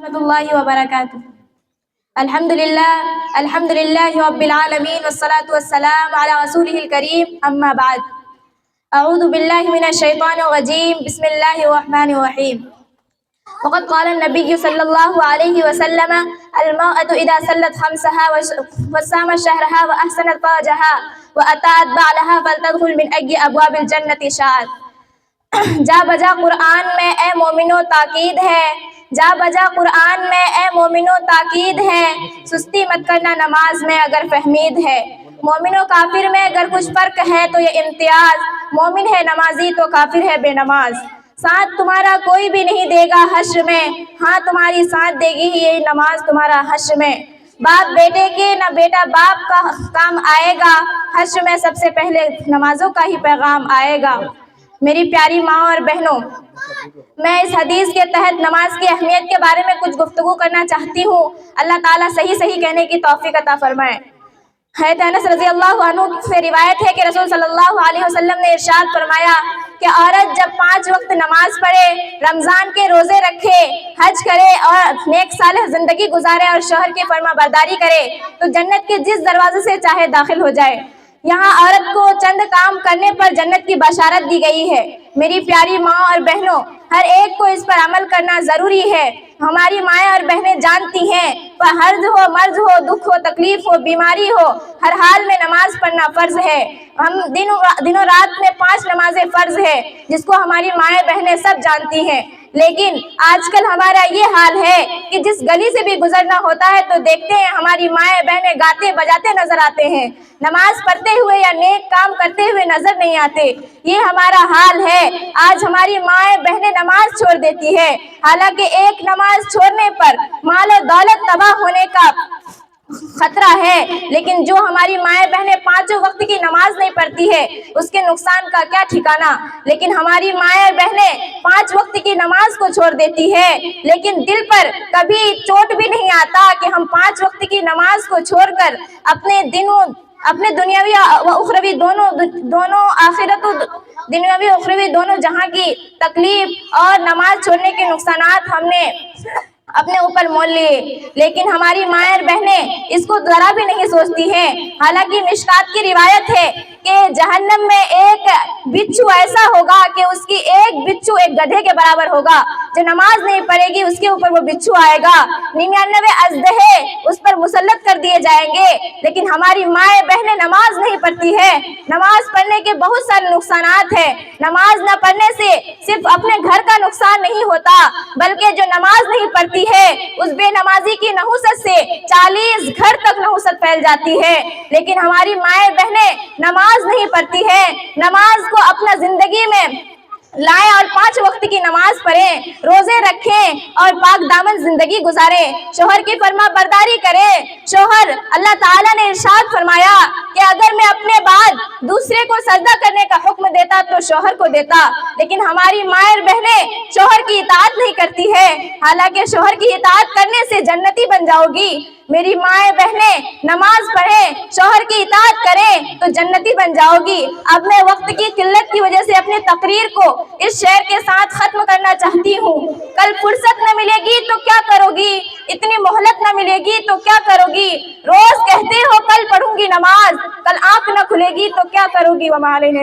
الله وبركاته. الحمد لله رب العالمين والصلاة والسلام على رسوله الكريم. أما بعد، أعوذ بالله من الشيطان الرجيم. بسم الله الرحمن الرحيم. وقد قال النبي صلى الله عليه وسلم: المرأة إذا سلت خمسها وصامت شهرها وأحسنت فرجها وأطاعت بعلها فلتدخل من أي أبواب الجنة شاءت. جا بجا قرآن میں اے مومنو تاکید ہے، جا بجا قرآن میں اے مومنو تاکید ہے، سستی مت کرنا نماز میں اگر فہمید ہے. مومن و کافر میں اگر کچھ فرق ہے تو یہ امتیاز، مومن ہے نمازی تو کافر ہے بے نماز. ساتھ تمہارا کوئی بھی نہیں دے گا حشر میں، ہاں تمہاری ساتھ دے گی یہ نماز تمہارا حشر میں. باپ بیٹے کے نہ بیٹا باپ کا کام آئے گا، حشر میں سب سے پہلے نمازوں کا ہی پیغام آئے گا. میری پیاری ماں اور بہنوں، میں اس حدیث کے تحت نماز کی اہمیت کے بارے میں کچھ گفتگو کرنا چاہتی ہوں. اللہ تعالیٰ صحیح کہنے کی توفیق عطا فرمائے. حضرت انس رضی اللہ عنہ سے روایت ہے کہ رسول صلی اللہ علیہ وسلم نے ارشاد فرمایا کہ عورت جب 5 وقت نماز پڑھے، رمضان کے روزے رکھے، حج کرے اور نیک صالح زندگی گزارے اور شوہر کی فرما برداری کرے تو جنت کے جس دروازے سے چاہے داخل ہو جائے. یہاں عورت کو چند کام کرنے پر جنت کی بشارت دی گئی ہے. میری پیاری ماں اور بہنوں، ہر ایک کو اس پر عمل کرنا ضروری ہے. ہماری مائیں اور بہنیں جانتی ہیں، حرج ہو مرض ہو، دکھ ہو تکلیف ہو بیماری ہو، ہر حال میں نماز پڑھنا فرض ہے. ہم دنوں رات میں 5 نمازیں فرض ہے جس کو ہماری مائیں بہنیں سب جانتی ہیں. لیکن آج کل ہمارا یہ حال ہے کہ جس گلی سے بھی گزرنا ہوتا ہے تو دیکھتے ہیں ہماری مائیں بہنیں گاتے بجاتے نظر آتے ہیں، نماز پڑھتے ہوئے یا نیک کام کرتے ہوئے نظر نہیں آتے. یہ ہمارا حال ہے. آج ہماری مائیں بہنیں نماز چھوڑ دیتی ہے، حالانکہ ایک نماز چھوڑنے پر مال و دولت تباہ ہونے کا خطرہ ہے. لیکن جو ہماری مائیں بہنیں 5 وقت کی نماز نہیں پڑھتی ہے اس کے نقصان کا کیا ٹھکانہ. لیکن ہماری مائیں بہنیں 5 وقت کی نماز کو چھوڑ دیتی ہے، لیکن دل پر کبھی چوٹ بھی نہیں آتا کہ ہم 5 وقت کی نماز کو چھوڑ کر اپنے دنیاوی و اخروی دونوں آخرت و دنیاوی و اخروی دونوں جہاں کی تکلیف اور نماز چھوڑنے کے نقصانات ہم نے اپنے اوپر مول لیے. لیکن ہماری مائیں اور بہنیں اس کو ذرا بھی نہیں سوچتی ہیں. حالانکہ مشکات کی روایت ہے کہ جہنم میں ایک بچھو ایسا ہوگا کہ اس کی ایک بچھو ایک گدھے کے برابر ہوگا. جو نماز نہیں پڑھے گی اس کے اوپر وہ بچھو آئے گا، 99 اژدہے اس پر مسلط کر دیے جائیں گے. لیکن ہماری مائیں بہنیں نماز نہیں پڑھتی ہے. نماز پڑھنے کے بہت سارے نقصانات ہیں. نماز نہ پڑھنے سے صرف اپنے گھر کا نقصان نہیں ہوتا، بلکہ جو نماز نہیں پڑھتی ہے اس بے نمازی کی نحوست سے 40 گھر تک نحوست پھیل جاتی ہے. لیکن ہماری مائیں بہنیں نماز نہیں پڑھتی ہے. نماز کو اپنا زندگی میں لائیں اور 5 وقت کی نماز پڑھیں، روزے رکھیں اور پاک دامن زندگی گزاریں، شوہر کی فرما برداری کریں. شوہر، اللہ تعالیٰ نے ارشاد فرمایا کہ اگر میں اپنے بعد دوسرے کو سجدہ کرنے کا حکم دیتا تو شوہر کو دیتا. لیکن ہماری مائیں اور بہنیں شوہر کی اطاعت نہیں کرتی ہے، حالانکہ شوہر کی اطاعت کرنے سے جنتی بن جاؤ گی. میری مائیں بہنیں نماز پڑھیں، شوہر کی اطاعت کریں تو جنتی بن جاؤ گی. اب میں وقت کی قلت کی وجہ سے اپنی تقریر کو اس شعر کے ساتھ ختم کرنا چاہتی ہوں. کل فرصت نہ ملے گی تو کیا کرو گی، اتنی مہلت نہ ملے گی تو کیا کرو گی. روز کہتے ہو کل پڑھوں گی نماز، کل آنکھ نہ کھلے گی تو کیا کرو گی. وما علینا